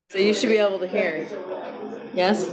So you should be able to hear. Yes?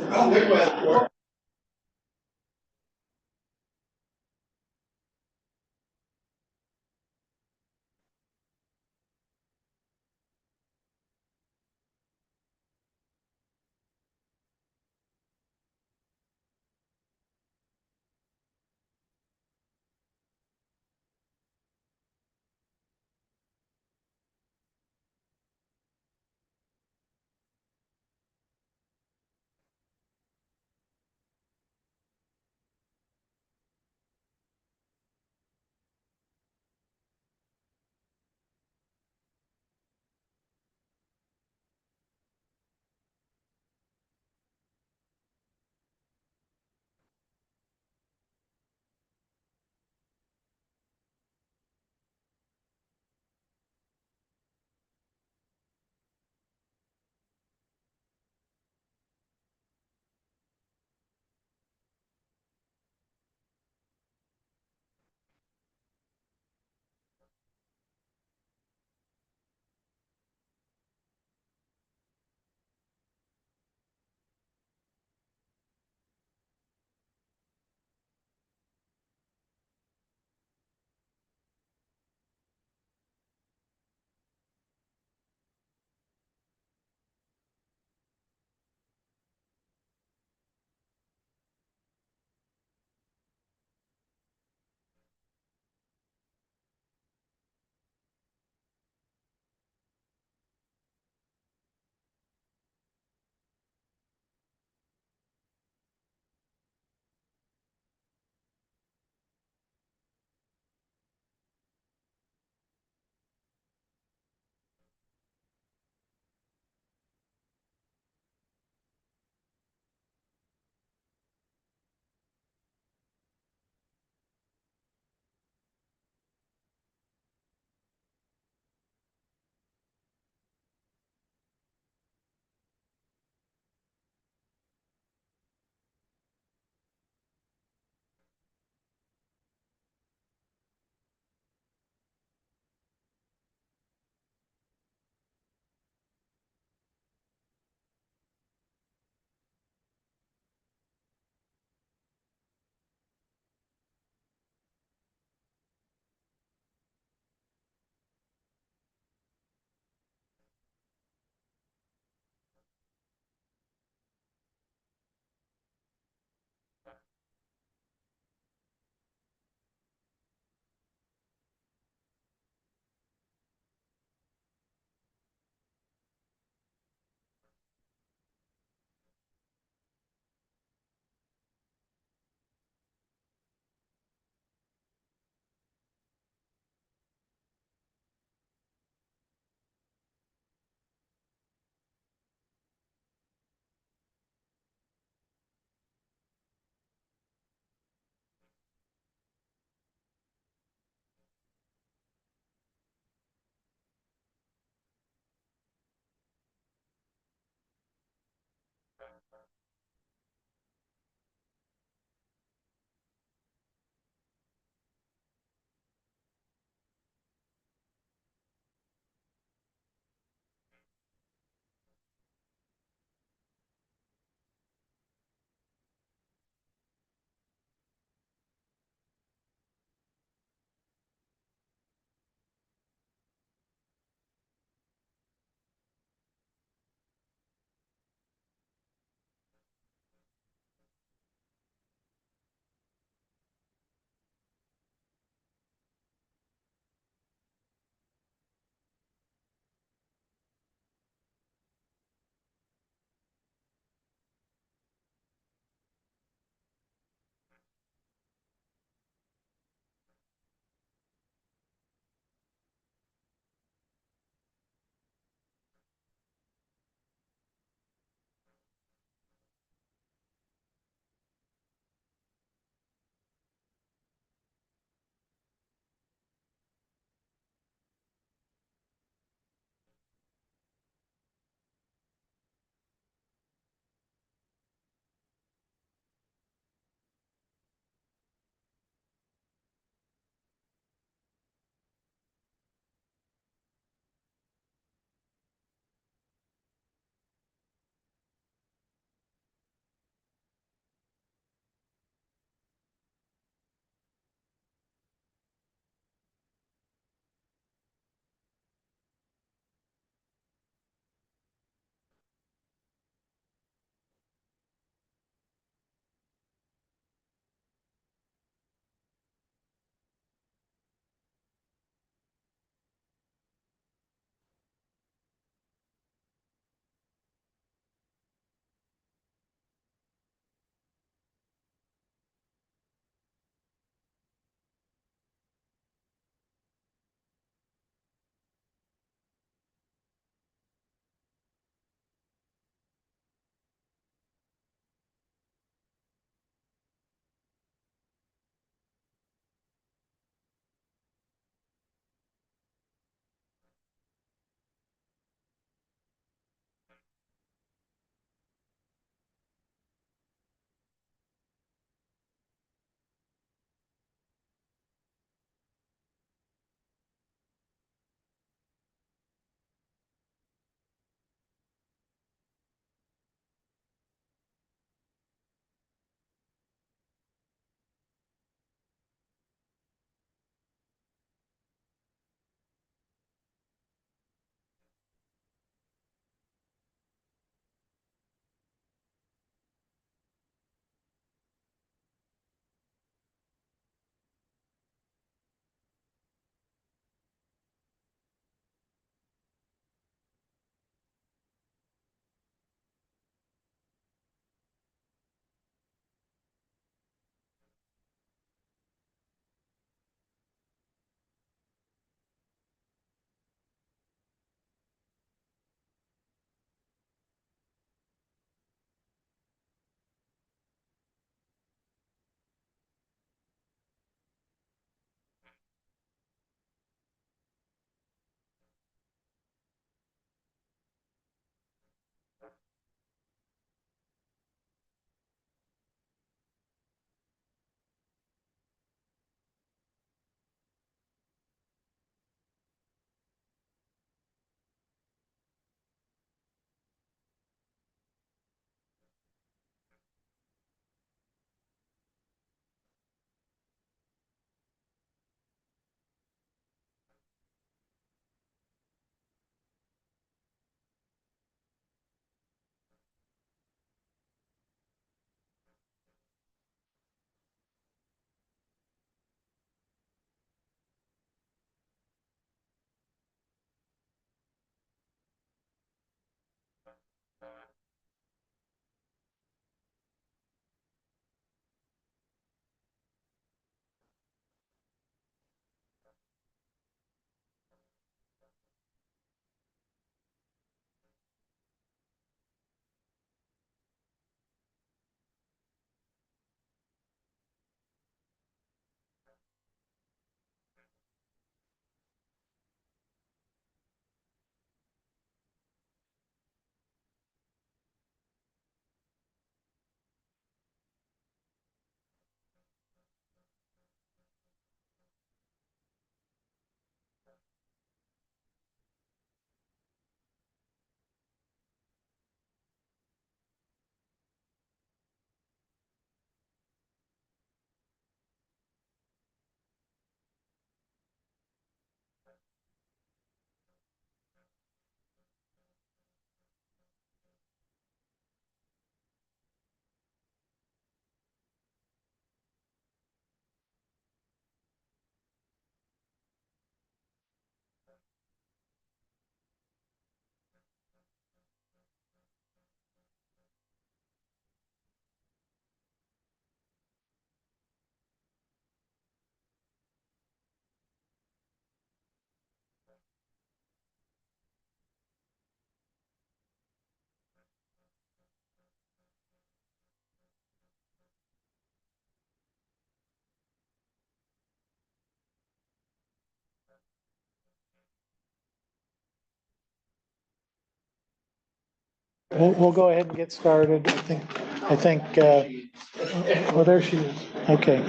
We'll go ahead and get started. I think, oh, there she is. Okay.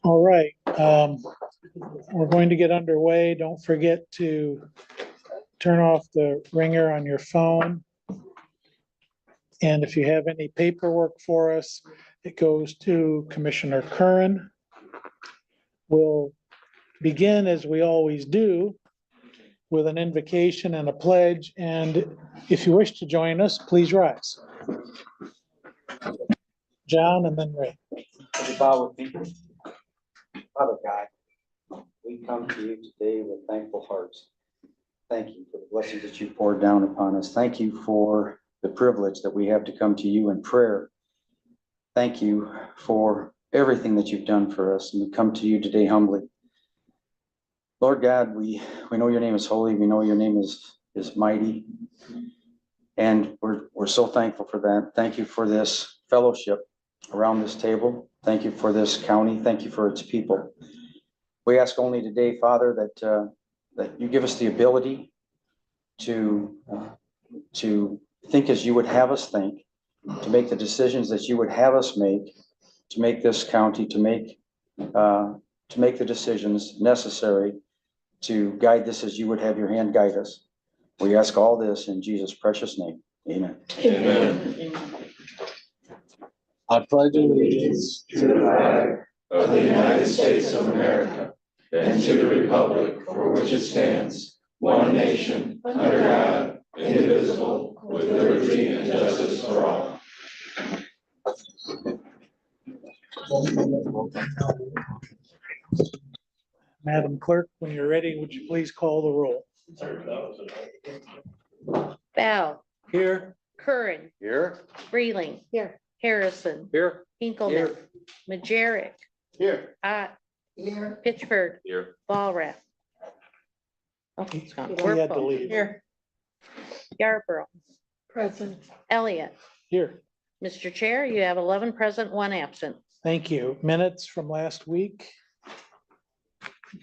All right. We're going to get underway. Don't forget to turn off the ringer on your phone. And if you have any paperwork for us, it goes to Commissioner Curran. We'll begin, as we always do, with an invocation and a pledge. And if you wish to join us, please rise. John and then Ray. Would you bow with me? Father God, we come to you today with thankful hearts. Thank you for the blessings that you poured down upon us. Thank you for the privilege that we have to come to you in prayer. Thank you for everything that you've done for us. And we come to you today humbly. Lord God, we know your name is holy. We know your name is mighty. And we're so thankful for that. Thank you for this fellowship around this table. Thank you for this county. Thank you for its people. We ask only today, Father, that you give us the ability to think as you would have us think, to make the decisions that you would have us make, to make this county, to make the decisions necessary to guide this as you would have your hand guide us. We ask all this in Jesus' precious name. Amen. Amen. I pledge allegiance to the flag of the United States of America and to the republic for which it stands, one nation, under God, indivisible, with liberty and justice for all. Madam Clerk, when you're ready, would you please call the roll? Bell, Here. Curran, Here. Freeling. Here. Harrison, Here. Hinkleman, Majerick, Here. Ott, Here. Pittsford, Here. Ballrath. Oh, it's gone. He had to Werfel, leave. here. Yarborough, Present. Elliott. Here. Mr. Chair, you have 11 present, 1 absent. Thank you. Minutes from last week.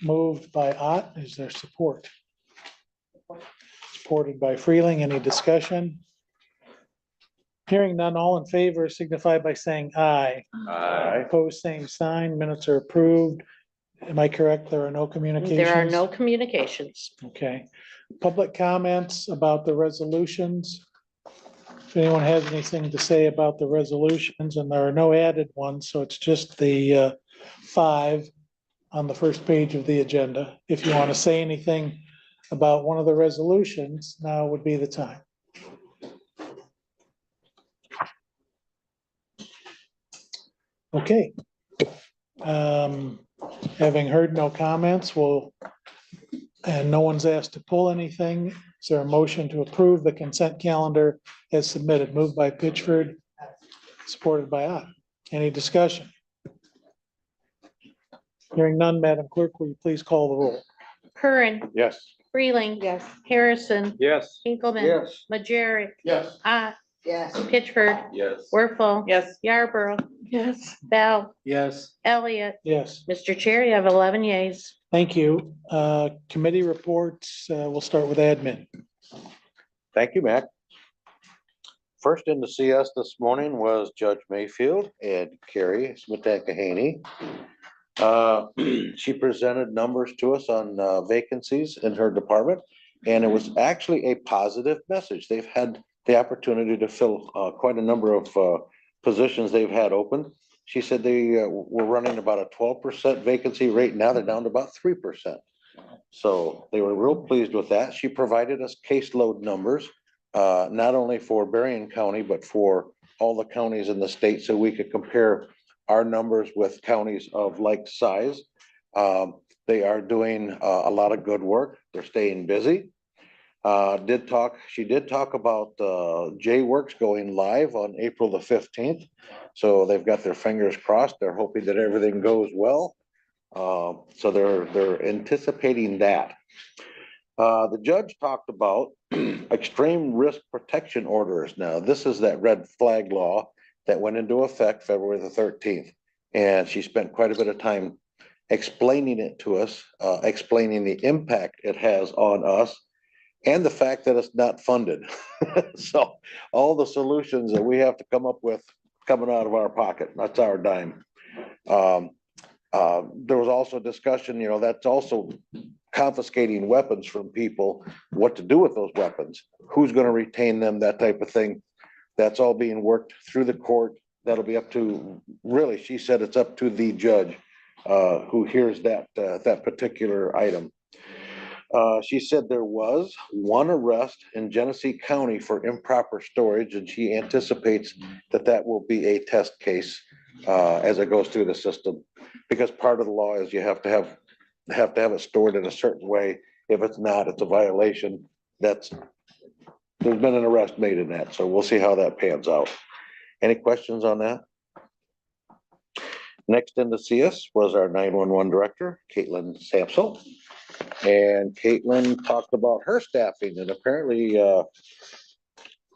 Moved by Ott. Is there support? Supported by Freeling. Any discussion? Hearing none, all in favor signify by saying aye. Aye. Opposed, same sign. Minutes are approved. Am I correct? There are no communications? There are no communications. Okay. Public comments about the resolutions. If anyone has anything to say about the resolutions, and there are no added ones, so it's just the 5 on the first page of the agenda. If you want to say anything about one of the resolutions, now would be the time. Okay. Having heard no comments, and no one's asked to pull anything, is there a motion to approve the consent calendar as submitted? Moved by Pitchford, supported by Ott. Any discussion? Hearing none, Madam Clerk, will you please call the roll? Curran, Yes. Freeling. Yes. Harrison, Yes. Hinkleman. Yes. Majerick, Yes. Ott, Yes. Pittsford, Yes. Werfel. Yes. Yarborough, Yes. Bell, Yes. Elliott. Yes, Mr. Chair, you have 11 yeas. thank you. Committee reports, we'll start with admin. Thank you, Matt. First in to see us this morning was Judge Mayfield and Carrie Smetanka-Haney. She presented numbers to us on vacancies in her department, and it was actually a positive message. They've had the opportunity to fill quite a number of positions they've had open. She said they were running about a 12% vacancy rate. Now they're down to about 3%. So they were real pleased with that. She provided us caseload numbers, not only for Berrien County, but for all the counties in the state, so we could compare our numbers with counties of like size. They are doing a lot of good work. They're staying busy. She did talk about J-Works going live on April the 15th. So they've got their fingers crossed. They're hoping that everything goes well. So they're anticipating that. The judge talked about extreme risk protection orders. Now, this is that red flag law that went into effect February the 13th. And she spent quite a bit of time explaining it to us, explaining the impact it has on us, and the fact that it's not funded. So all the solutions that we have to come up with coming out of our pocket, that's our dime. There was also discussion, that's also confiscating weapons from people, what to do with those weapons, who's gonna retain them, that type of thing. That's all being worked through the court. That'll be up to, really, she said it's up to the judge who hears that particular item. She said there was one arrest in Genesee County for improper storage, and she anticipates that will be a test case as it goes through the system. Because part of the law is you have to have it stored in a certain way. If it's not, it's a violation. There's been an arrest made in that, so we'll see how that pans out. Any questions on that? Next in to see us was our 911 director, Caitlin Sampson. And Caitlin talked about her staffing, and apparently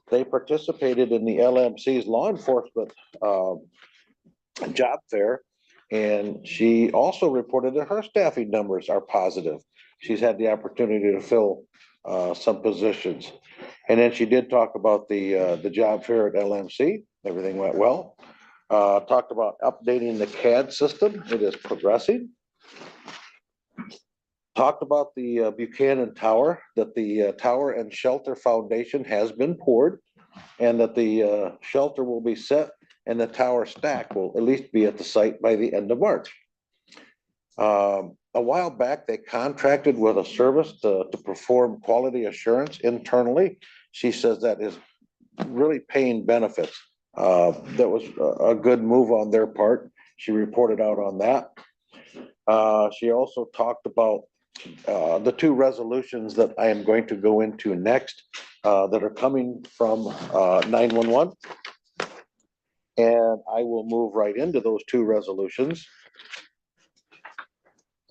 they participated in the LMC's law enforcement job fair. And she also reported that her staffing numbers are positive. She's had the opportunity to fill some positions. And then she did talk about the job fair at LMC. Everything went well. Talked about updating the CAD system. It is progressing. Talked about the Buchanan Tower, that the Tower and Shelter Foundation has been poured, and that the shelter will be set and the tower stack will at least be at the site by the end of March. A while back, they contracted with a service to perform quality assurance internally. She says that is really paying benefits. That was a good move on their part. She reported out on that. She also talked about the two resolutions that I am going to go into next that are coming from 911. And I will move right into those two resolutions.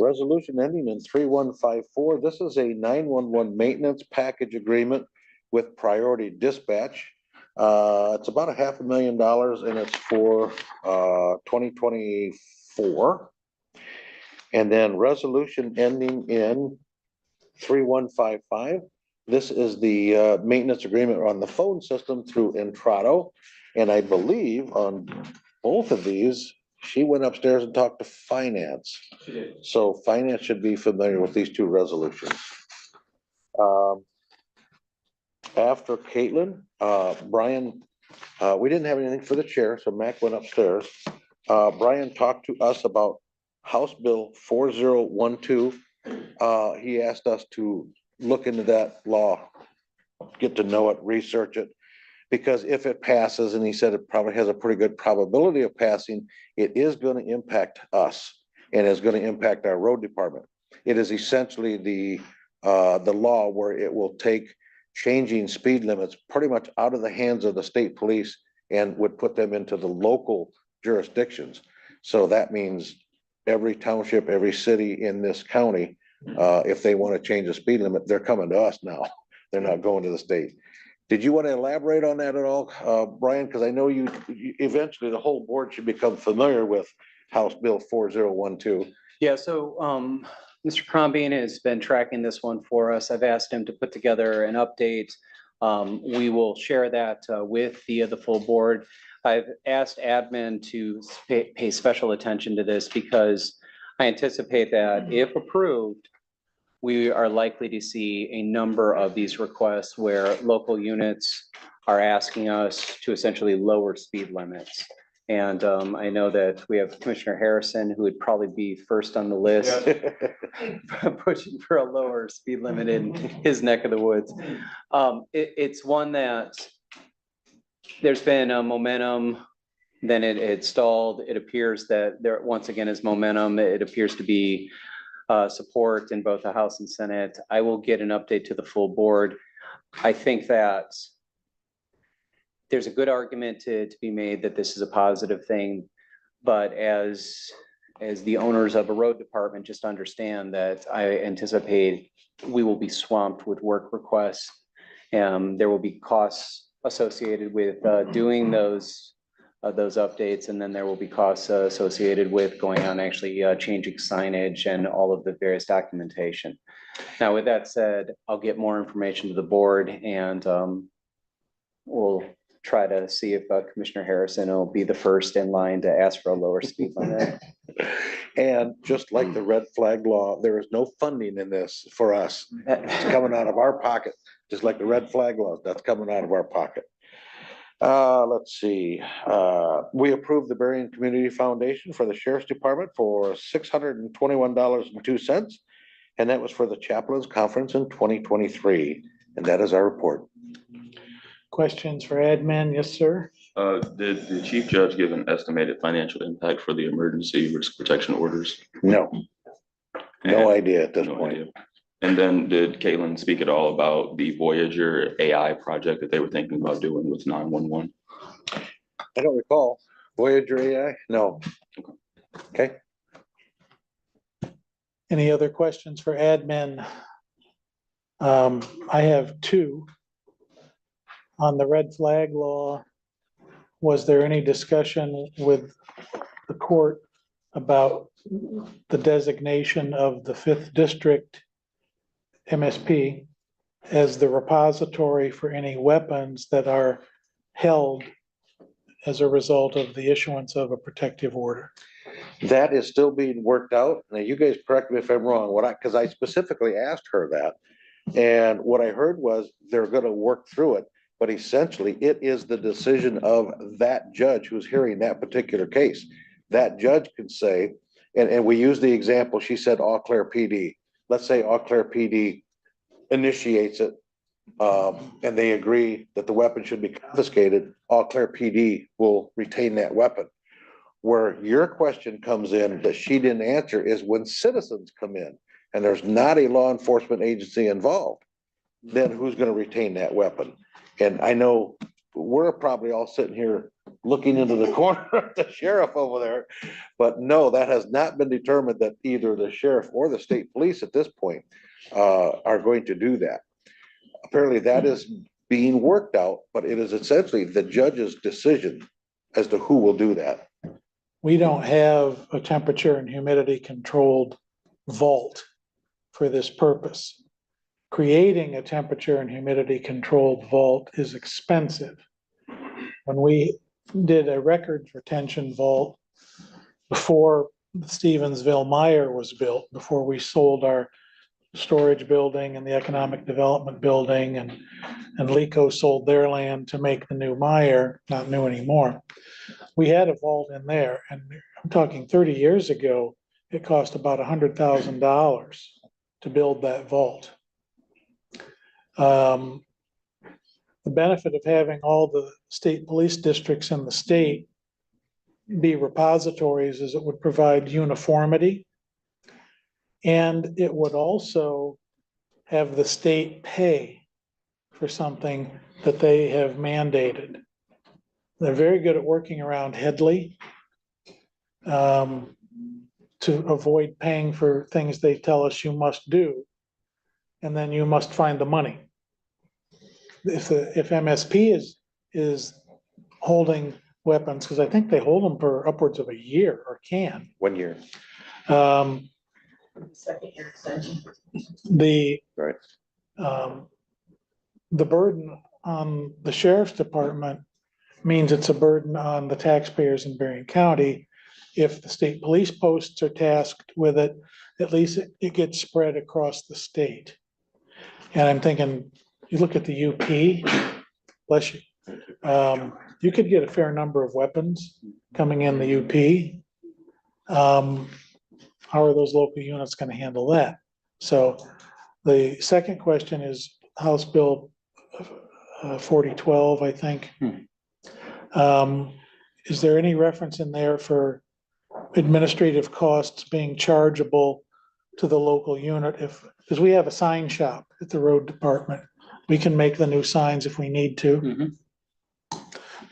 Resolution ending in 3154. This is a 911 maintenance package agreement with Priority Dispatch. It's about $500,000 and it's for 2024. And then resolution ending in 3155. This is the maintenance agreement on the phone system through Entrado. And I believe on both of these, she went upstairs and talked to finance. So finance should be familiar with these two resolutions. After Caitlin, Brian, we didn't have anything for the chair, so Mac went upstairs. Brian talked to us about House Bill 4012. He asked us to look into that law, get to know it, research it. Because if it passes, and he said it probably has a pretty good probability of passing, it is going to impact us and is going to impact our road department. It is essentially the law where it will take changing speed limits pretty much out of the hands of the state police and would put them into the local jurisdictions. So that means every township, every city in this county, if they want to change the speed limit, they're coming to us now. They're not going to the state. Did you want to elaborate on that at all, Brian? Because I know you eventually the whole board should become familiar with House Bill 4012. Yeah, so Mr. Crombie has been tracking this one for us. I've asked him to put together an update. We will share that with the full board. I've asked admin to pay special attention to this because I anticipate that if approved, we are likely to see a number of these requests where local units are asking us to essentially lower speed limits. And I know that we have Commissioner Harrison, who would probably be first on the list, pushing for a lower speed limit in his neck of the woods. It's one that there's been a momentum, then it stalled. It appears that there once again is momentum. It appears to be support in both the House and Senate. I will get an update to the full board. I think that there's a good argument to be made that this is a positive thing, but as the owners of a road department, just understand that I anticipate we will be swamped with work requests. There will be costs associated with doing those those updates, and then there will be costs associated with going on actually changing signage and all of the various documentation. Now, with that said, I'll get more information to the board, and we'll try to see if Commissioner Harrison will be the first in line to ask for a lower speed limit. And just like the red flag law, there is no funding in this for us. It's coming out of our pocket, just like the red flag law, that's coming out of our pocket. Let's see, we approved the Berrien Community Foundation for the Sheriff's Department for $621.02. And that was for the Chaplains Conference in 2023. And that is our report. Questions for admin? Yes, sir. Did the chief judge give an estimated financial impact for the emergency risk protection orders? No, no And- idea at this no point. idea. And then did Caitlin speak at all about the Voyager AI project that they were thinking about doing with 911? I don't recall. Voyager AI? No. Okay. Any other questions for admin? I have two. On the red flag law, was there any discussion with the court about the designation of the fifth district MSP as the repository for any weapons that are held as a result of the issuance of a protective order? That is still being worked out. Now, you guys correct me if I'm wrong, because I specifically asked her that. And what I heard was they're gonna work through it, but essentially it is the decision of that judge who's hearing that particular case. That judge can say, and we use the example, she said Eau Claire PD. Let's say Eau Claire PD initiates it, and they agree that the weapon should be confiscated. Eau Claire PD will retain that weapon. Where your question comes in that she didn't answer is when citizens come in and there's not a law enforcement agency involved, then who's gonna retain that weapon? And I know we're probably all sitting here looking into the corner of the sheriff over there, but no, that has not been determined that either the sheriff or the state police at this point are going to do that. Apparently that is being worked out, but it is essentially the judge's decision as to who will do that. We don't have a temperature and humidity controlled vault for this purpose. Creating a temperature and humidity controlled vault is expensive. When we did a records retention vault before the Stevensville Meyer was built, before we sold our storage building and the economic development building, and Lico sold their land to make the new Meyer, not new anymore. We had a vault in there, and I'm talking 30 years ago, it cost about $100,000 to build that vault. The benefit of having all the state police districts in the state be repositories is it would provide uniformity. And it would also have the state pay for something that they have mandated. They're very good at working around Headley to avoid paying for things they tell us you must do. And then you must find the money. If MSP is holding weapons, because I think they hold them for upwards of a year or can. 1 year. Second year extension. The Right. The burden on the sheriff's department means it's a burden on the taxpayers in Berrien County. If the state police posts are tasked with it, at least it gets spread across the state. And I'm thinking, you look at the UP, bless you. You could get a fair number of weapons coming in the UP. How are those local units gonna handle that? So the second question is House Bill 4012, I think. Is there any reference in there for administrative costs being chargeable to the local unit? Because we have a sign shop at the road department. We can make the new signs if we need to. Mhm.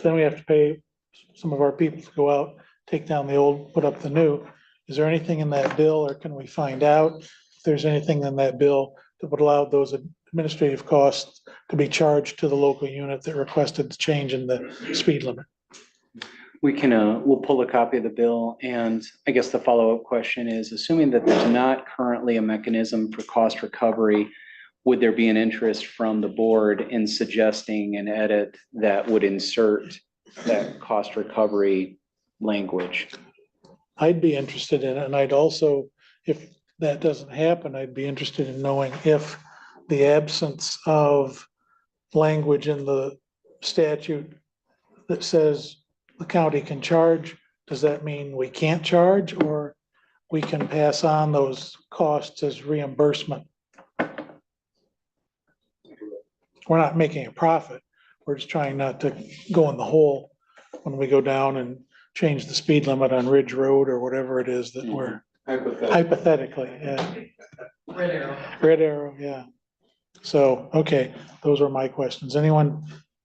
Then we have to pay some of our people to go out, take down the old, put up the new. Is there anything in that bill, or can we find out if there's anything in that bill that would allow those administrative costs to be charged to the local unit that requested the change in the speed limit? We can, we'll pull a copy of the bill, and I guess the follow-up question is, assuming that there's not currently a mechanism for cost recovery, would there be an interest from the board in suggesting an edit that would insert that cost recovery language? I'd be interested in it, and I'd also, if that doesn't happen, I'd be interested in knowing if the absence of language in the statute that says the county can charge, does that mean we can't charge, or we can pass on those costs as reimbursement? We're not making a profit. We're just trying not to go in the hole when we go down and change the speed limit on Ridge Road or whatever it is that we're hypothetically, yeah. Red arrow, yeah. So, okay, those are my questions. Anyone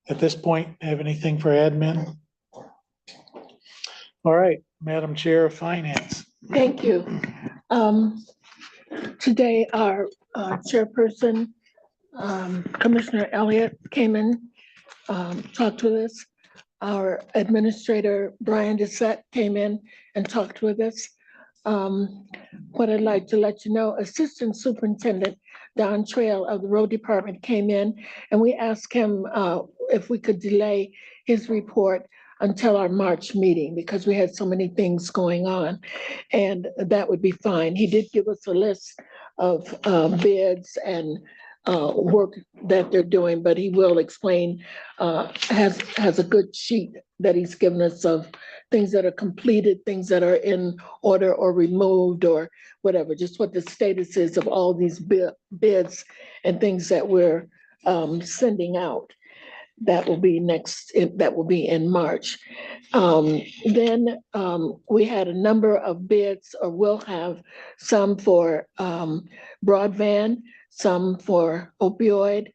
at this point have anything for admin? All right, Madam Chair of Finance. Thank you. Today, our chairperson, Commissioner Elliott, came in, talked with us. Our administrator, Brian Doucette, came in and talked with us. What I'd like to let you know, Assistant Superintendent Don Trail of the Road Department came in, and we asked him if we could delay his report until our March meeting, because we had so many things going on, and that would be fine. He did give us a list of bids and work that they're doing, but he will explain, has a good sheet that he's given us of things that are completed, things that are in order or removed or whatever, just what the status is of all these bids and things that we're sending out. That will be that will be in March. Then we had a number of bids, or will have some for broadband, some for opioid.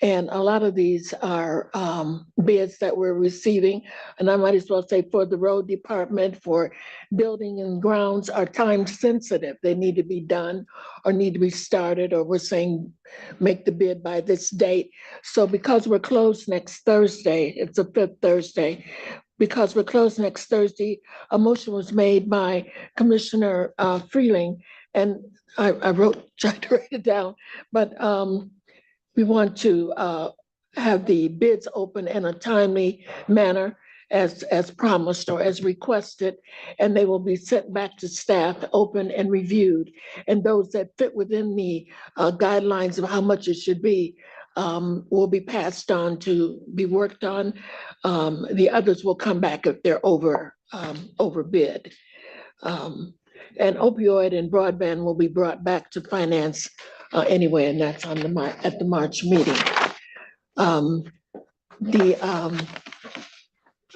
And a lot of these are bids that we're receiving. And I might as well say for the road department, for building and grounds are time sensitive. They need to be done or need to be started, or we're saying make the bid by this date. So because we're closed next Thursday, it's the 5th Thursday, because we're closed next Thursday, a motion was made by Commissioner Freeling, and I tried to write it down, but we want to have the bids open in a timely manner as promised or as requested, and they will be sent back to staff, open and reviewed. And those that fit within the guidelines of how much it should be will be passed on to be worked on. The others will come back if they're overbid. And opioid and broadband will be brought back to finance anyway, and that's on at the March meeting.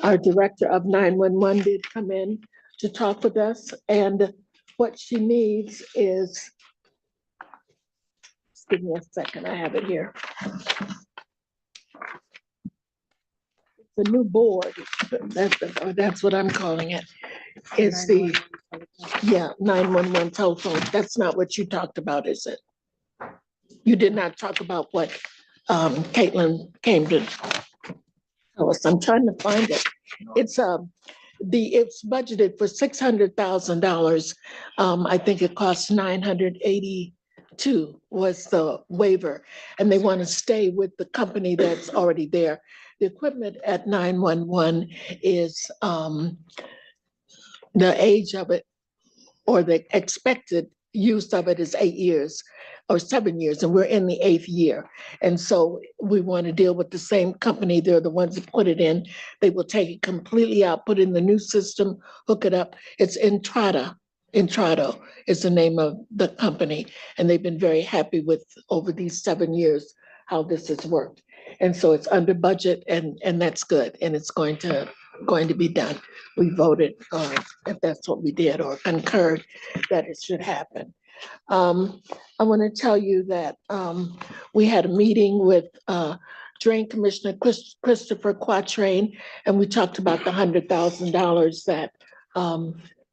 Our director of 911 did come in to talk with us, and what she needs is, just give me a second, I have it here. The new board, that's what I'm calling it. It's the, 911 telephone. That's not what you talked about, is it? You did not talk about what Caitlin came to tell us. I'm trying to find it. It's budgeted for $600,000. I think it costs $982 was the waiver, and they want to stay with the company that's already there. The equipment at 911 is the age of it, or the expected use of it, is 8 years or 7 years, and we're in the 8th year. And so we want to deal with the same company. They're the ones that put it in. They will take it completely out, put in the new system, hook it up. It's Intrado is the name of the company. And they've been very happy with, over these 7 years, how this has worked. And so it's under budget, and that's good. And it's going to be done. We voted, if that's what we did, or concurred that it should happen. I want to tell you that we had a meeting with Drain Commissioner Christopher Quatrain, and we talked about the $100,000 that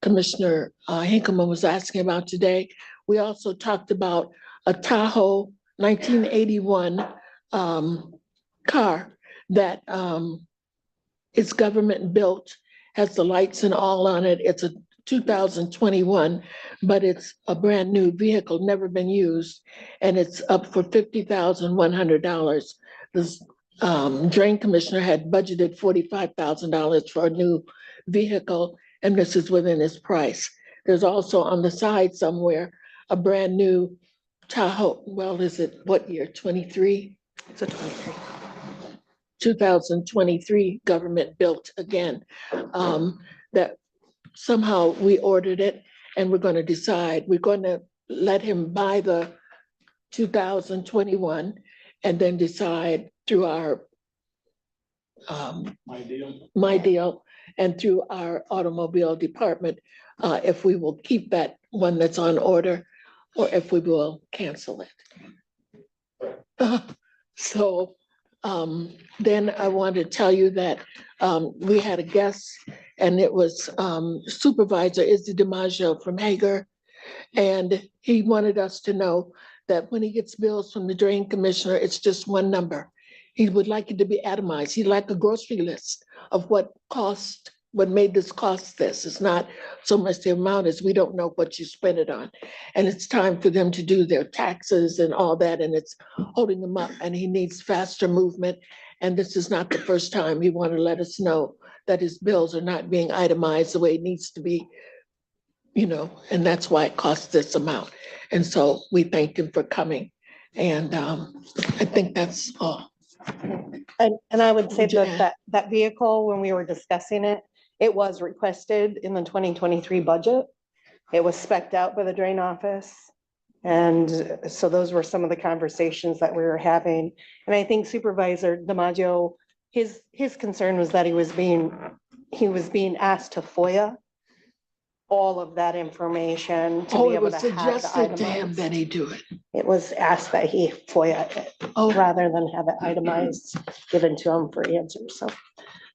Commissioner Hinkleman was asking about today. We also talked about a Tahoe 1981 car that is government built, has the lights and all on it. It's a 2021, but it's a brand new vehicle, never been used, and it's up for $50,100. This drain commissioner had budgeted $45,000 for a new vehicle, and this is within his price. There's also on the side somewhere a brand new Tahoe. Well, is it what year? 23? It's a 23. 2023 government built again. That somehow we ordered it, and we're going to decide, we're going to let him buy the 2021 and then decide through our My Deal and through our automobile department, if we will keep that one that's on order or if we will cancel it. So then I want to tell you that we had a guest, and it was Supervisor Izzy DiMaggio from Hager. And he wanted us to know that when he gets bills from the drain commissioner, it's just one number. He would like it to be atomized. He'd like a grocery list of what made this cost this. It's not so much the amount as we don't know what you spent it on. And it's time for them to do their taxes and all that, and it's holding them up, and he needs faster movement. And this is not the first time. He wanted to let us know that his bills are not being itemized the way it needs to be, and that's why it costs this amount. And so we thank him for coming. And I think that's all. And I would say Would you that vehicle, when we were discussing it, it was requested in the 2023 budget. It was spec'd out by the drain office. And so those were some of the conversations that we were having. And I think Supervisor DiMaggio, his concern was that he was being asked to FOIA all of that information to Oh, be it able was to have the suggested to him itemized. that he do it. It was asked that he FOIA it Oh, rather than have it itemized, given to him for answers. So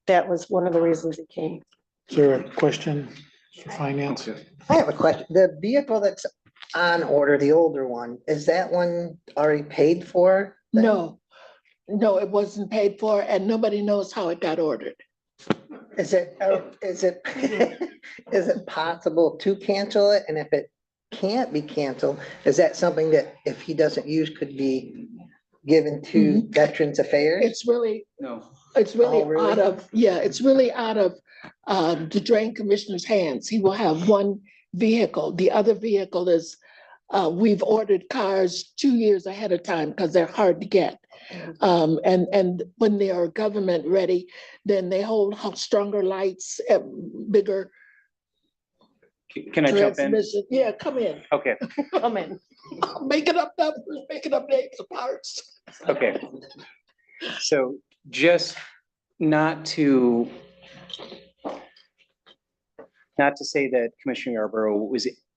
that was one of the reasons he came. Is there a question for finance? I have a question. The vehicle that's on order, the older one, is that one already paid for? no, it wasn't paid for, and nobody knows how it got ordered. Is it, is it possible to cancel it? And if it can't be canceled, is that something that if he doesn't use could be given to Veterans Affairs? It's really No. Oh, really? out of, it's really out of the drain commissioner's hands. He will have one vehicle. The other vehicle is, we've ordered cars 2 years ahead of time because they're hard to get. And when they are government ready, then they hold stronger lights, bigger Can I jump in? transmission. Yeah, come in. Okay, Come in. Making up numbers, making up names of parts. okay. So just not to say that Commissioner Yarborough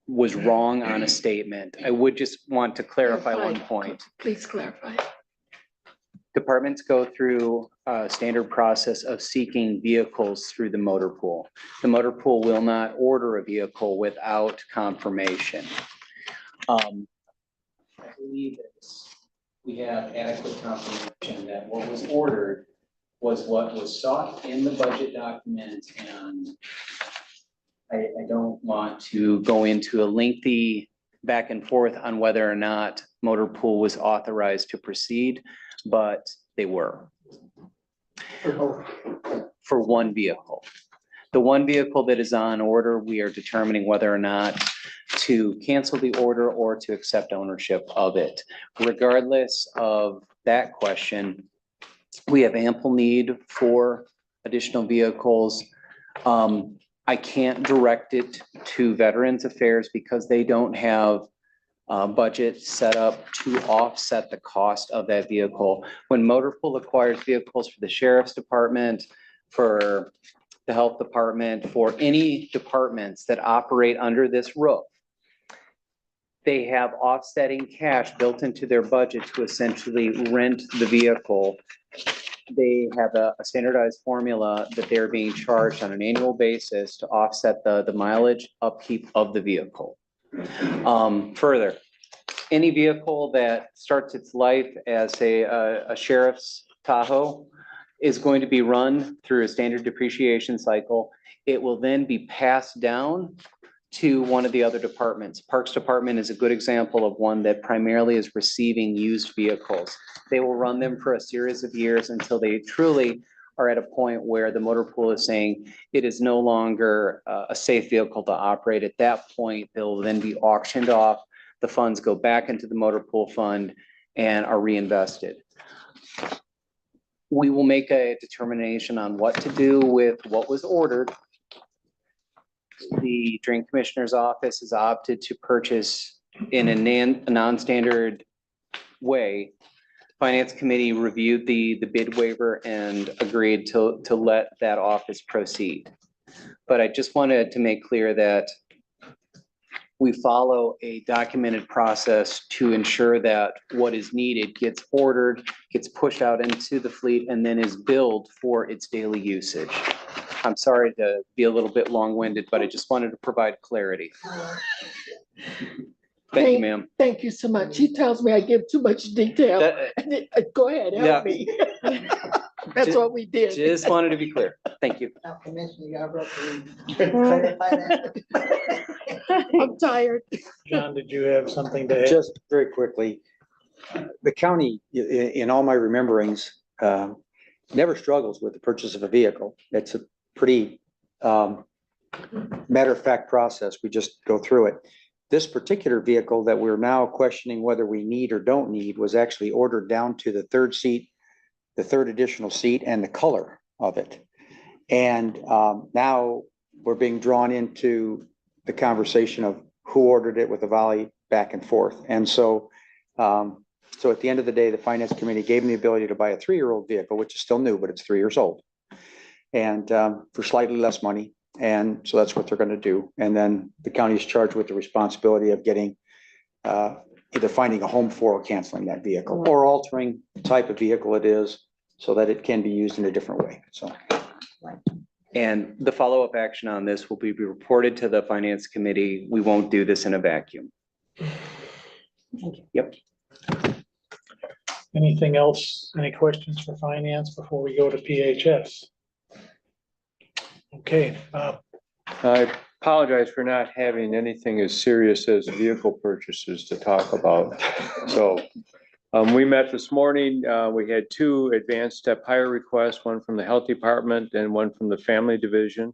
was wrong on a statement. I would just want to clarify one point. Please clarify. Departments go through a standard process of seeking vehicles through the motor pool. The motor pool will not order a vehicle without confirmation. I believe we have adequate confirmation that what was ordered was what was sought in the budget document, and I don't want to go into a lengthy back and forth on whether or not motor pool was authorized to proceed, but they were. For one vehicle. The one vehicle that is on order, we are determining whether or not to cancel the order or to accept ownership of it. Regardless of that question, we have ample need for additional vehicles. I can't direct it to Veterans Affairs because they don't have budget set up to offset the cost of that vehicle. When motor pool acquires vehicles for the sheriff's department, for the health department, for any departments that operate under this roof, they have offsetting cash built into their budget to essentially rent the vehicle. They have a standardized formula that they're being charged on an annual basis to offset the mileage upkeep of the vehicle. Further, any vehicle that starts its life as a sheriff's Tahoe is going to be run through a standard depreciation cycle. It will then be passed down to one of the other departments. Parks Department is a good example of one that primarily is receiving used vehicles. They will run them for a series of years until they truly are at a point where the motor pool is saying it is no longer a safe vehicle to operate. At that point, they'll then be auctioned off. The funds go back into the motor pool fund and are reinvested. We will make a determination on what to do with what was ordered. The Drain Commissioner's Office has opted to purchase in a non-standard way. Finance Committee reviewed the bid waiver and agreed to let that office proceed. But I just wanted to make clear that we follow a documented process to ensure that what is needed gets ordered, gets pushed out into the fleet, and then is billed for its daily usage. I'm sorry to be a little bit long-winded, but I just wanted to provide clarity. Thank you, ma'am. Thank you so much. He tells me I give too much detail. Go ahead, help me. That's what we did. Just wanted to be clear. Thank you. Now, Commissioner Yarbrough, can you clarify that? I'm tired. John, did you have something to add? Just very quickly, the county, in all my rememberings, never struggles with the purchase of a vehicle. It's a pretty matter of fact process. We just go through it. This particular vehicle that we're now questioning whether we need or don't need was actually ordered down to the third seat, the third additional seat, and the color of it. And now we're being drawn into the conversation of who ordered it with a volley back and forth. And so at the end of the day, the Finance Committee gave me the ability to buy a 3-year-old vehicle, which is still new, but it's 3 years old. And for slightly less money. And so that's what they're going to do. And then the county is charged with the responsibility of getting either finding a home for or canceling that vehicle or altering the type of vehicle it is so that it can be used in a different way. So. And the follow-up action on this will be reported to the Finance Committee. We won't do this in a vacuum. Yep. Anything else? Any questions for finance before we go to PHS? Okay, I apologize for not having anything as serious as vehicle purchases to talk about. So we met this morning. We had 2 advanced step hire requests, one from the Health Department and one from the Family Division.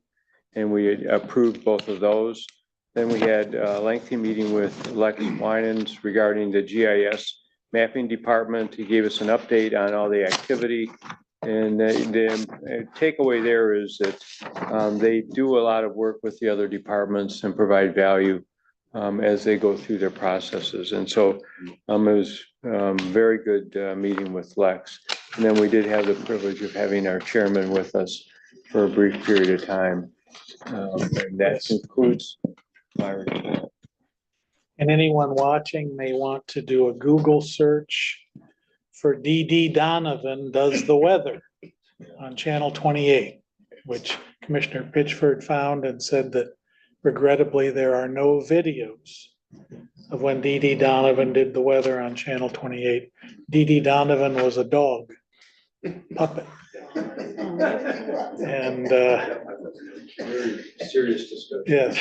And we approved both of those. Then we had a lengthy meeting with Lex Winans regarding the GIS mapping department. He gave us an update on all the activity. And the takeaway there is that they do a lot of work with the other departments and provide value as they go through their processes. And so it was very good meeting with Lex. And then we did have the privilege of having our chairman with us for a brief period of time. And that concludes my report. and anyone watching may want to do a Google search for DD Donovan Does the Weather on Channel 28, which Commissioner Pitchford found and said that regrettably there are no videos of when DD Donovan did the weather on Channel 28. DD Donovan was a dog puppet. And Very serious discussion. yes,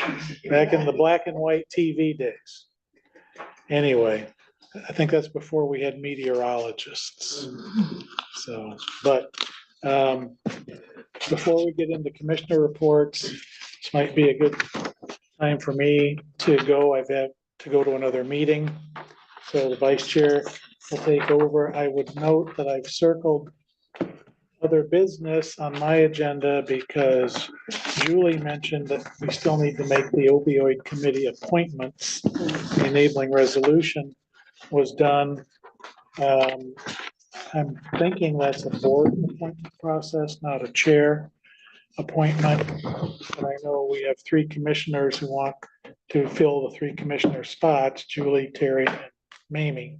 back in the black and white TV days. Anyway, I think that's before we had meteorologists. So, but before we get into commissioner reports, this might be a good time for me to go. I've had to go to another meeting. So the vice chair will take over. I would note that I've circled other business on my agenda because Julie mentioned that we still need to make the opioid committee appointments. The enabling resolution was done. I'm thinking that's a board appointment process, not a chair appointment. But I know we have 3 commissioners who want to fill the 3 commissioner spots, Julie, Terry, and Mamie.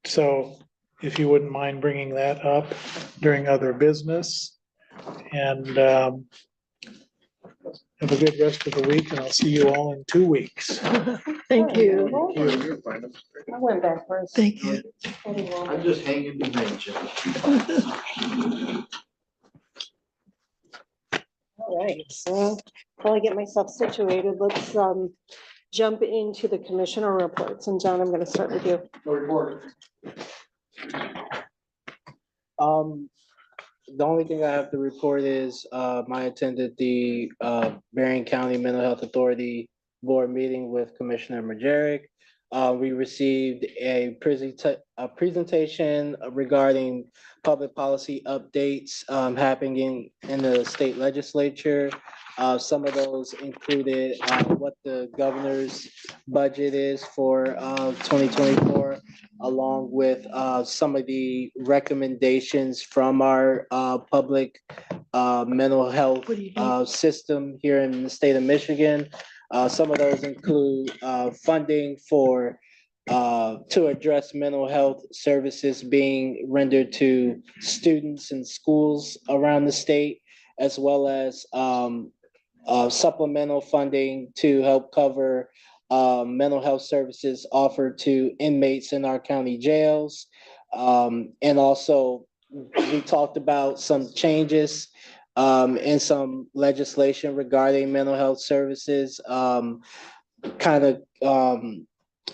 So if you wouldn't mind bringing that up during other business. And have a good rest of the week, and I'll see you all in 2 weeks. Thank you. I went backwards. Thank you. I'm just hanging behind you. All right, so while I get myself situated, let's jump into the commissioner reports. And John, I'm gonna start with you. The only thing I have to report is, I attended the, Berrien County Mental Health Authority Board meeting with Commissioner Majerick. We received a presentation regarding public policy updates, happening in the state legislature. Some of those included, what the governor's budget is for, 2024, along with some of the recommendations from our public mental health system here in the state of Michigan. Some of those include funding for to address mental health services being rendered to students in schools around the state, as well as supplemental funding to help cover mental health services offered to inmates in our county jails. And also, we talked about some changes in some legislation regarding mental health services, kind of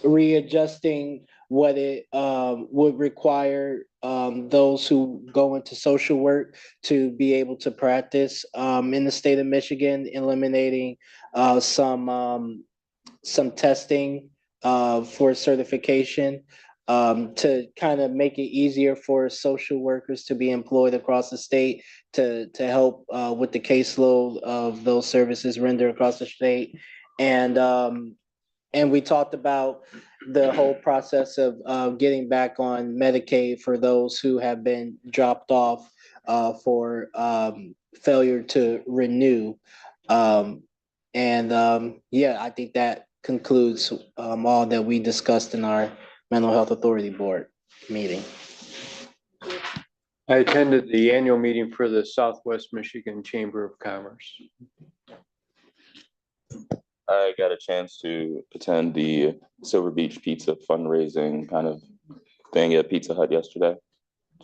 readjusting what it would require those who go into social work to be able to practice in the state of Michigan, eliminating some testing for certification to kind of make it easier for social workers to be employed across the state to help with the caseload of those services rendered across the state. And we talked about the whole process of getting back on Medicaid for those who have been dropped off for failure to renew. Yeah, I think that concludes all that we discussed in our Mental Health Authority Board meeting. I attended the annual meeting for the Southwest Michigan Chamber of Commerce. I got a chance to attend the Silver Beach Pizza fundraising kind of thing at Pizza Hut yesterday,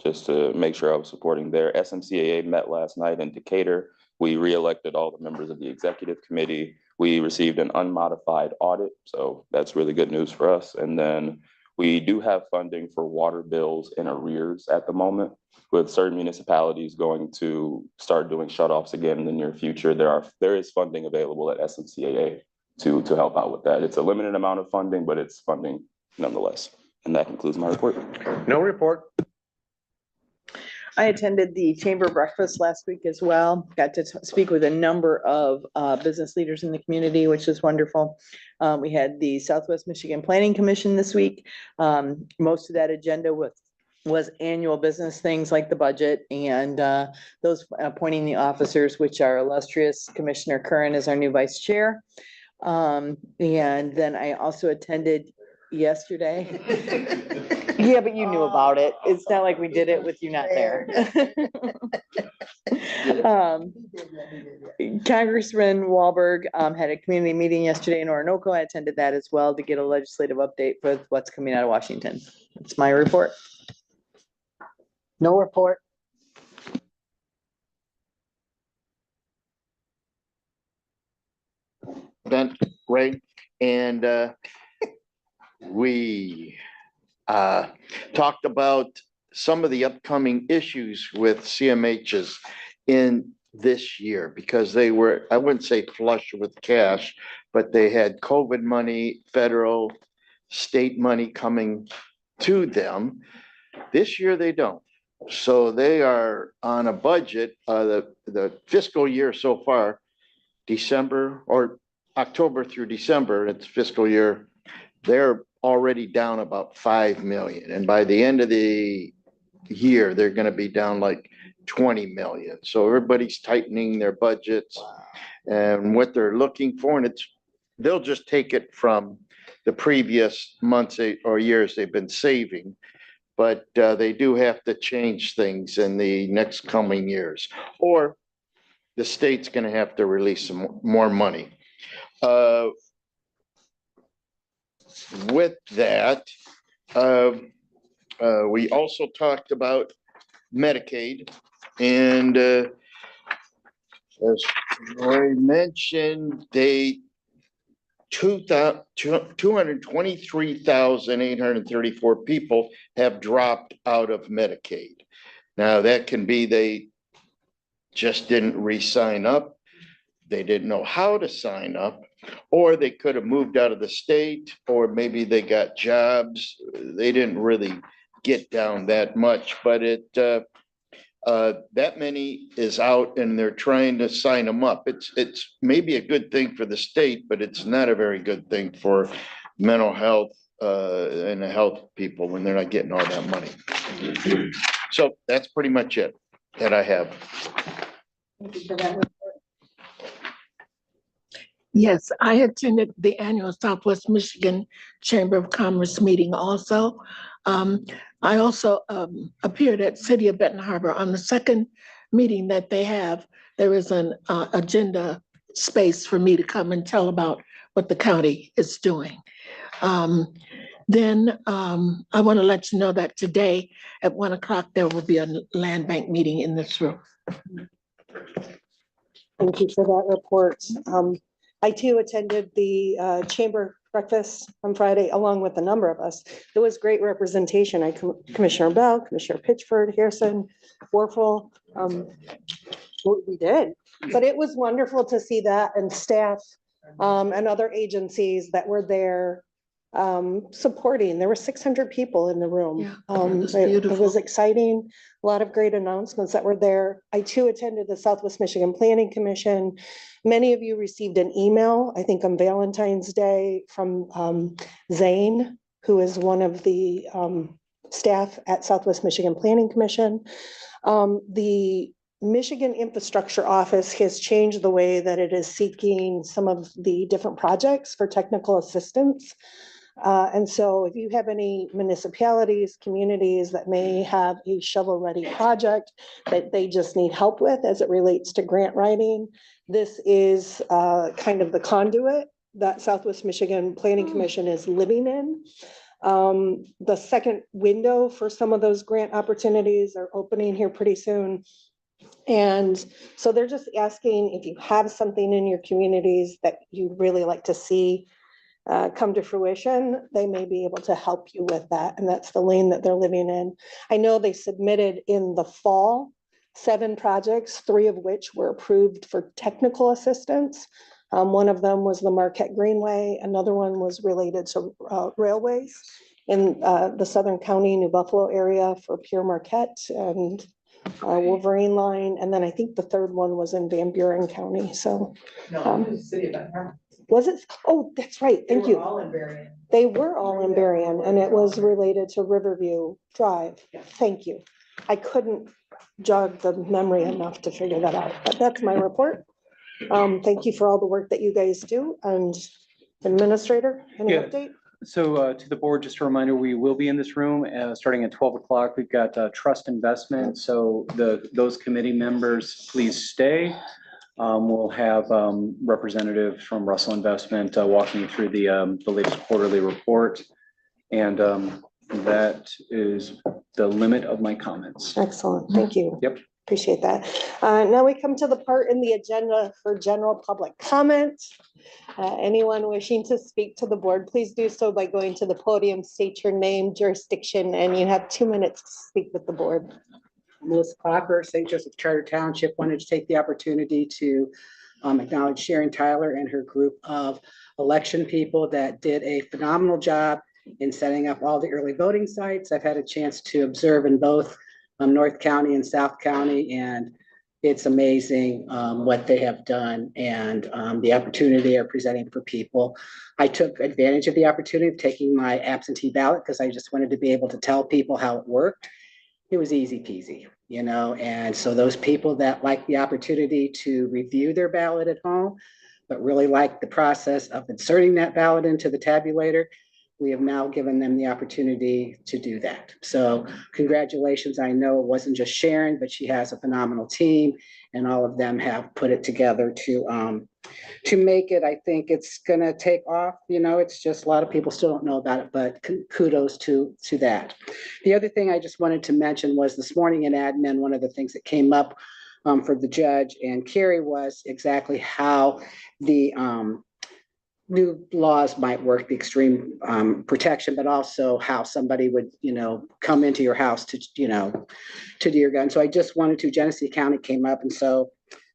just to make sure I was supporting their SMCAA met last night in Decatur. We reelected all the members of the executive committee. We received an unmodified audit, so that's really good news for us. And then we do have funding for water bills in arrears at the moment, with certain municipalities going to start doing shutoffs again in the near future. There is funding available at SMCAA to help out with that. It's a limited amount of funding, but it's funding nonetheless. And that concludes my report. No report. I attended the chamber breakfast last week as well. Got to speak with a number of business leaders in the community, which is wonderful. We had the Southwest Michigan Planning Commission this week. Most of that agenda was annual business things like the budget and those appointing the officers, which are illustrious Commissioner Curran is our new vice chair. And then I also attended yesterday. Yeah, but you knew about it. It's not like we did it with you not there. Congressman Wahlberg had a community meeting yesterday in Orinoco. I attended that as well to get a legislative update for what's coming out of Washington. That's my report. No report. Bent, Ray, and we talked about some of the upcoming issues with CMHs in this year because they were, I wouldn't say flush with cash, but they had COVID money, federal, state money coming to them. This year they don't. So they are on a budget, the fiscal year so far, December or October through December, it's fiscal year, they're already down about 5 million. And by the end of the year, they're going to be down like 20 million. So everybody's tightening their budgets and what they're looking for. And they'll just take it from the previous months or years they've been saving. But they do have to change things in the next coming years, or the state's going to have to release some more money. With that, we also talked about Medicaid, and as Lori mentioned they 223,834 people have dropped out of Medicaid. Now, that can be they just didn't re-sign up. They didn't know how to sign up, or they could have moved out of the state, or maybe they got jobs. They didn't really get down that much, but that many is out and they're trying to sign them up. It's maybe a good thing for the state, but it's not a very good thing for mental health and the health people when they're not getting all that money. So that's pretty much it that I have. Thank you for that report. Yes, I attended the annual Southwest Michigan Chamber of Commerce meeting also. I also appeared at City of Benton Harbor on the second meeting that they have. There is an agenda space for me to come and tell about what the county is doing. Then I want to let you know that today at 1 o'clock, there will be a land bank meeting in this room. Thank you for that report. I too attended the chamber breakfast on Friday, along with a number of us. There was great representation. Commissioner Bell, Commissioner Pitchford, Harrison, Warfel. We did, but it was wonderful to see that, and staff and other agencies that were there supporting. There were 600 people in the room. Yeah, it was beautiful. It was exciting. A lot of great announcements that were there. I too attended the Southwest Michigan Planning Commission. Many of you received an email, I think on Valentine's Day, from Zane, who is one of the staff at Southwest Michigan Planning Commission. The Michigan Infrastructure Office has changed the way that it is seeking some of the different projects for technical assistance. And so if you have any municipalities, communities that may have a shovel-ready project that they just need help with as it relates to grant writing, this is kind of the conduit that Southwest Michigan Planning Commission is living in. The second window for some of those grant opportunities are opening here pretty soon. And so they're just asking if you have something in your communities that you'd really like to see come to fruition, they may be able to help you with that. And that's the lane that they're living in. I know they submitted in the fall 7 projects, 3 of which were approved for technical assistance. One of them was the Marquette Greenway. Another one was related to railways in the Southern County, New Buffalo area for Pure Marquette and Wolverine line. And then I think the third one was in Van Buren County. So was it? Oh, that's right. Thank you. They were all in Berrien, and it was related to Riverview Drive. Thank you. I couldn't jog the memory enough to figure that out, but that's my report. Thank you for all the work that you guys do. And Administrator, any Yeah. update? So to the board, just a reminder, we will be in this room starting at 12 o'clock. We've got trust investment. So those committee members, please stay. We'll have representatives from Russell Investment walking you through the latest quarterly report. And that is the limit of my comments. Excellent. Thank you. Yep. Appreciate that. Now we come to the part in the agenda for general public comment. Anyone wishing to speak to the board, please do so by going to the podium, state your name, jurisdiction, and you have 2 minutes to speak with the board. Melissa Clapper, St. Joseph Charter Township, wanted to take the opportunity to acknowledge Sharon Tyler and her group of election people that did a phenomenal job in setting up all the early voting sites. I've had a chance to observe in both North County and South County, and it's amazing what they have done and the opportunity they are presenting for people. I took advantage of the opportunity of taking my absentee ballot because I just wanted to be able to tell people how it worked. It was easy peasy, you know, and so those people that like the opportunity to review their ballot at home, but really like the process of inserting that ballot into the tabulator, we have now given them the opportunity to do that. So congratulations. I know it wasn't just Sharon, but she has a phenomenal team and all of them have put it together to make it. I think it's gonna take off. You know, it's just a lot of people still don't know about it, but kudos to that. The other thing I just wanted to mention was this morning in admin, one of the things that came up for the judge, and Carrie was exactly how the new laws might work, the extreme protection, but also how somebody would, come into your house to do your gun. So I just wanted to, Genesee County came up, and so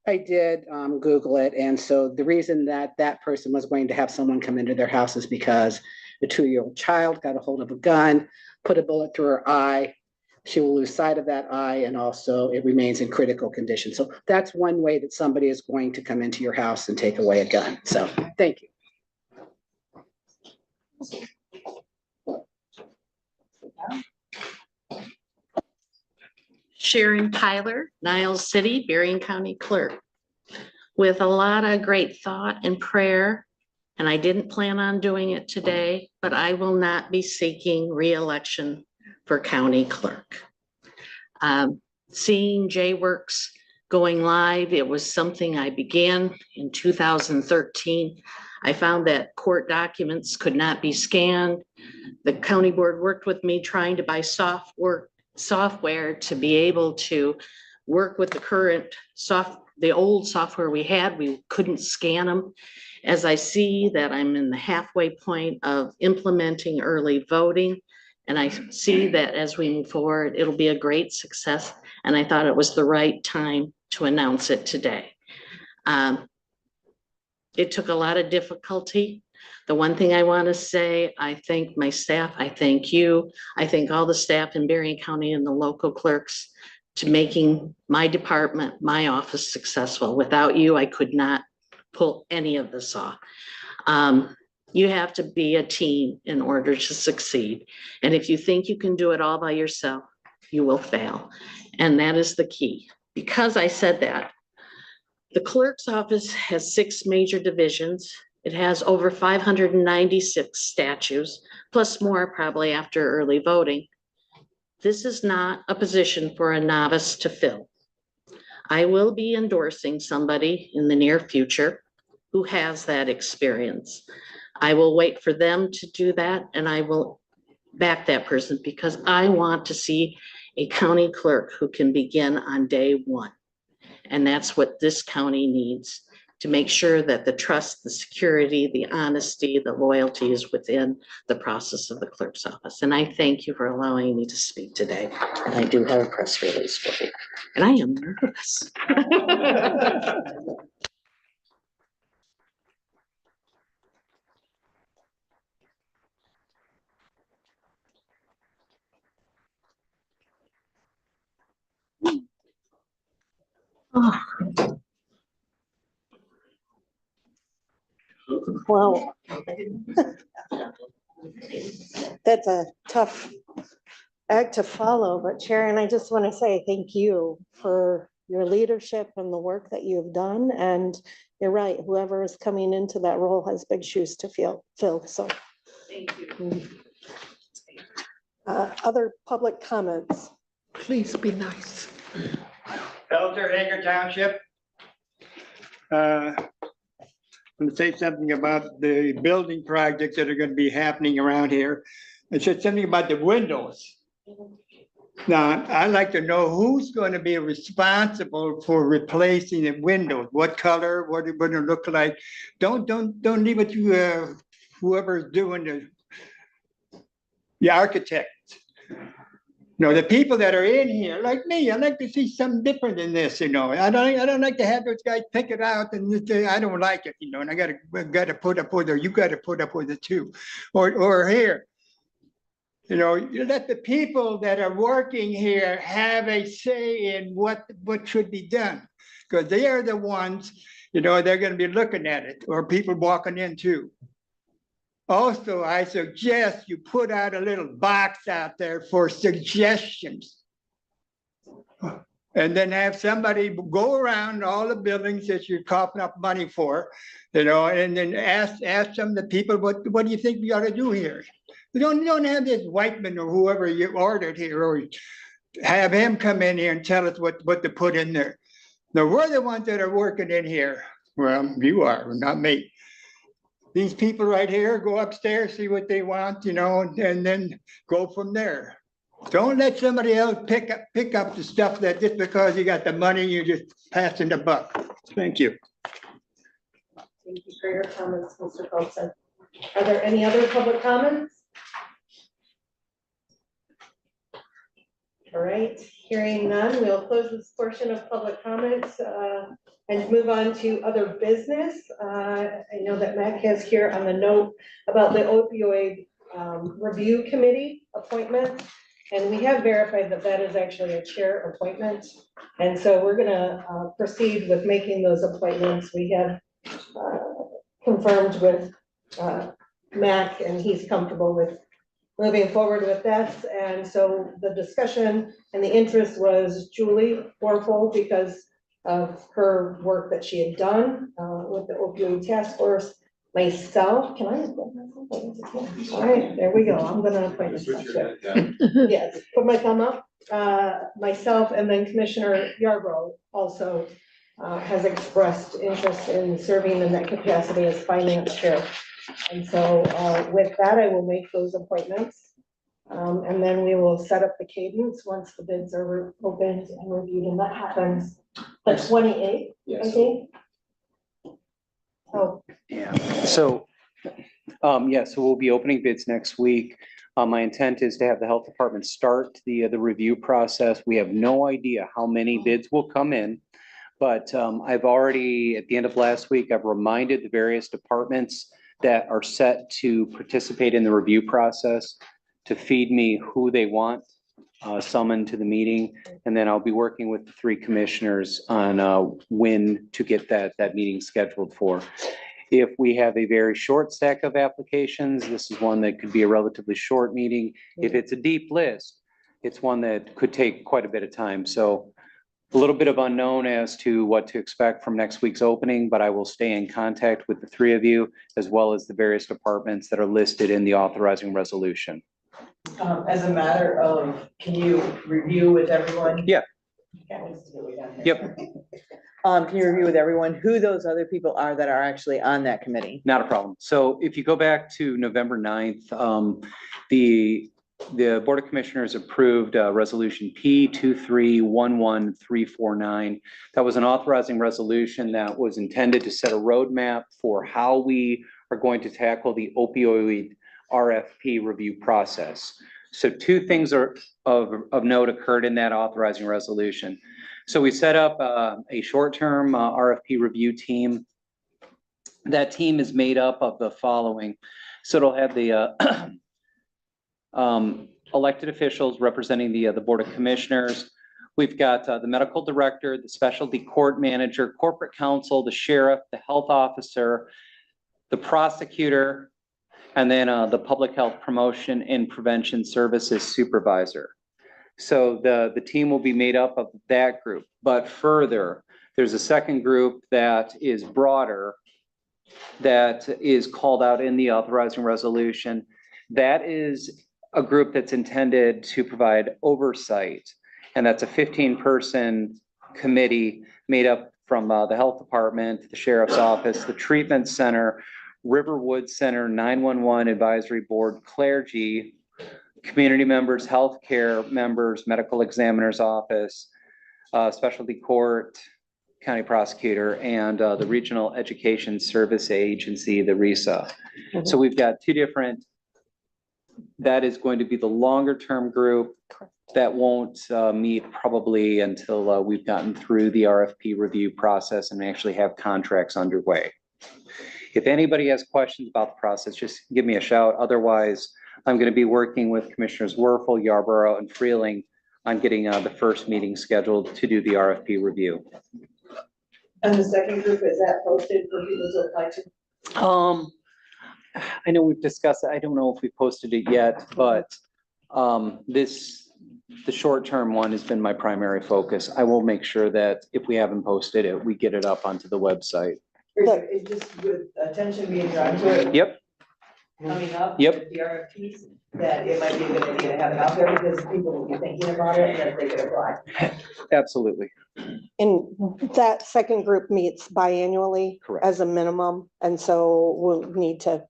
I did Google it. And so the reason that that person was going to have someone come into their house is because a 2-year-old child got a hold of a gun, put a bullet through her eye. She will lose sight of that eye, and also it remains in critical condition. So that's one way that somebody is going to come into your house and take away a gun. So thank you. Sharon Tyler, Niles City, Berrien County Clerk. With a lot of great thought and prayer, and I didn't plan on doing it today, but I will not be seeking re-election for county clerk. Seeing J-Works going live, it was something I began in 2013. I found that court documents could not be scanned. The county board worked with me trying to buy software to be able to work with the current the old software we had. We couldn't scan them. As I see that I'm in the halfway point of implementing early voting, and I see that as we move forward, it'll be a great success. And I thought it was the right time to announce it today. It took a lot of difficulty. The one thing I want to say, I thank my staff, I thank you, I thank all the staff in Berrien County and the local clerks to making my department, my office successful. Without you, I could not pull any of this off. You have to be a team in order to succeed. And if you think you can do it all by yourself, you will fail. And that is the key. Because I said that, the clerk's office has 6 major divisions. It has over 596 statutes, plus more probably after early voting. This is not a position for a novice to fill. I will be endorsing somebody in the near future who has that experience. I will wait for them to do that, and I will back that person because I want to see a county clerk who can begin on day one. And that's what this county needs to make sure that the trust, the security, the honesty, the loyalty is within the process of the clerk's office. And I thank you for allowing me to speak today. And I do have a press release for you. And I am nervous. Oh. Well, that's a tough act to follow, but Sharon, I just want to say thank you for your leadership and the work that you've done. And you're right, whoever is coming into that role has big shoes to fill. So Thank you. Other public comments? Please be nice. Elder Hager Township. I'm gonna say something about the building projects that are gonna be happening around here. It said something about the windows. Now, I'd like to know who's gonna be responsible for replacing the windows, what color, what it gonna look like. Don't leave it to whoever's doing the architect. You know, the people that are in here, like me, I like to see something different in this, I don't like to have those guys pick it out and say, I don't like it, and I gotta put up with it, you gotta put up with it too. Or here, you let the people that are working here have a say in what should be done. Because they are the ones, they're gonna be looking at it, or people walking in too. Also, I suggest you put out a little box out there for suggestions. And then have somebody go around all the buildings that you're coughing up money for, and then ask some of the people, what do you think we ought to do here? You don't have this Whiteman or whoever you ordered here, or have him come in here and tell us what to put in there. Now, we're the ones that are working in here. Well, you are, not me. These people right here go upstairs, see what they want, and then go from there. Don't let somebody else pick up the stuff that just because you got the money, you're just passing the buck. Thank you. Thank you for your comments, Mr. Colson. Are there any other public comments? All right, hearing none, we'll close this portion of public comments and move on to other business. I know that Mac has here on the note about the opioid review committee appointment. And we have verified that that is actually a chair appointment. And so we're gonna proceed with making those appointments. We have confirmed with Mac, and he's comfortable with moving forward with that. And so the discussion and the interest was Julie Warfel because of her work that she had done with the opioid task force. Myself, can I? All right, there we go. I'm gonna appoint myself. Yes, put my thumb up. Myself, and then Commissioner Yarbrough also has expressed interest in serving in that capacity as finance chair. And so with that, I will make those appointments. And then we will set up the cadence once the bids are opened and reviewed, and that happens the 28th, I think. Oh, Yeah, so, so we'll be opening bids next week. My intent is to have the health department start the review process. We have no idea how many bids will come in. But I've already, at the end of last week, I've reminded the various departments that are set to participate in the review process to feed me who they want summoned to the meeting. And then I'll be working with the three commissioners on when to get that meeting scheduled for. If we have a very short stack of applications, this is one that could be a relatively short meeting. If it's a deep list, it's one that could take quite a bit of time. So a little bit of unknown as to what to expect from next week's opening, but I will stay in contact with the three of you as well as the various departments that are listed in the authorizing resolution. As a matter of, can you review with everyone? Yeah. Yep. Can you review with everyone who those other people are that are actually on that committee? Not a problem. So if you go back to November 9th, the Board of Commissioners approved resolution P2311349. That was an authorizing resolution that was intended to set a roadmap for how we are going to tackle the opioid RFP review process. So two things of note occurred in that authorizing resolution. So we set up a short-term RFP review team. That team is made up of the following. So it'll have the elected officials representing the Board of Commissioners. We've got the medical director, the specialty court manager, corporate counsel, the sheriff, the health officer, the prosecutor, and then the public health promotion and prevention services supervisor. So the team will be made up of that group, but further, there's a second group that is broader that is called out in the authorizing resolution. That is a group that's intended to provide oversight, and that's a 15-person committee made up from the health department, the sheriff's office, the treatment center, Riverwood Center, 911 Advisory Board, clergy, community members, healthcare members, medical examiner's office, specialty court, county prosecutor, and the Regional Education Service Agency, the RESA. So we've got two different, that is going to be the longer term group that won't meet probably until we've gotten through the RFP review process and actually have contracts underway. If anybody has questions about the process, just give me a shout. Otherwise, I'm going to be working with Commissioners Werfel, Yarborough, and Freeling on getting the first meeting scheduled to do the RFP review. And the second group, is that posted for people to apply to? I know we've discussed it. I don't know if we posted it yet, but the short-term one has been my primary focus. I will make sure that if we haven't posted it, we get it up onto the website. Is just with attention being drawn to it? Yep. Coming up. Yep. with The RFPs, that it might be a good idea to have it out there because people will be thinking about it and that they could apply. Absolutely. And that second group meets biannually Correct. as a minimum. And so we'll need to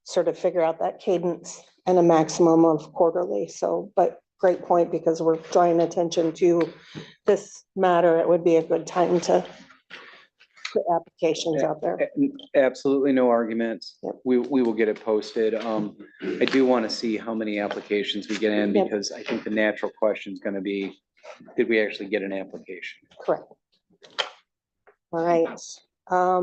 sort of figure out that cadence and a maximum of quarterly. So, but great point, because we're drawing attention to this matter. It would be a good time to put applications out there. Absolutely no argument. We will get it posted. I do want to see how many applications we get in, Yep. because I think the natural question is going to be, did we actually get an application? Correct. All right,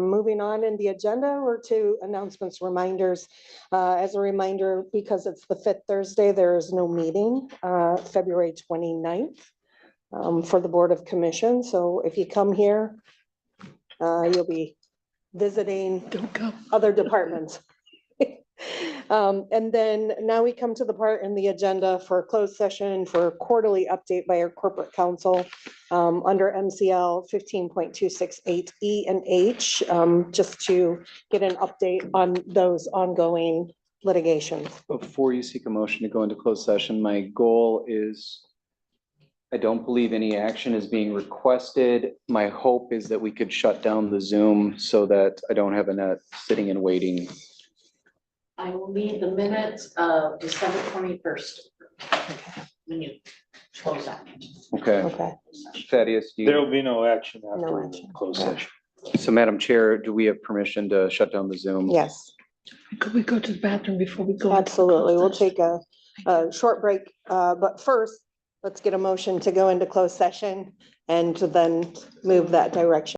moving on in the agenda, we're to announcements, reminders. As a reminder, because it's the fifth Thursday, there is no meeting, February 29th, for the Board of Commissions. So if you come here, you'll be visiting other departments. And then now we come to the part in the agenda for closed session for quarterly update by our corporate counsel under MCL 15.268E and H, just to get an update on those ongoing litigations. Before you seek a motion to go into closed session, my goal is, I don't believe any action is being requested. My hope is that we could shut down the Zoom so that I don't have Annette sitting and waiting. I will need the minutes of December 21st. When you close out. Okay. Okay. Thaddeus, do There you, will be no action No after action. closed session. so Madam Chair, do we have permission to shut down the Zoom? Yes, Could we go to the bathroom before we go? absolutely. We'll take a short break, but first, let's get a motion to go into closed session and to then move that direction.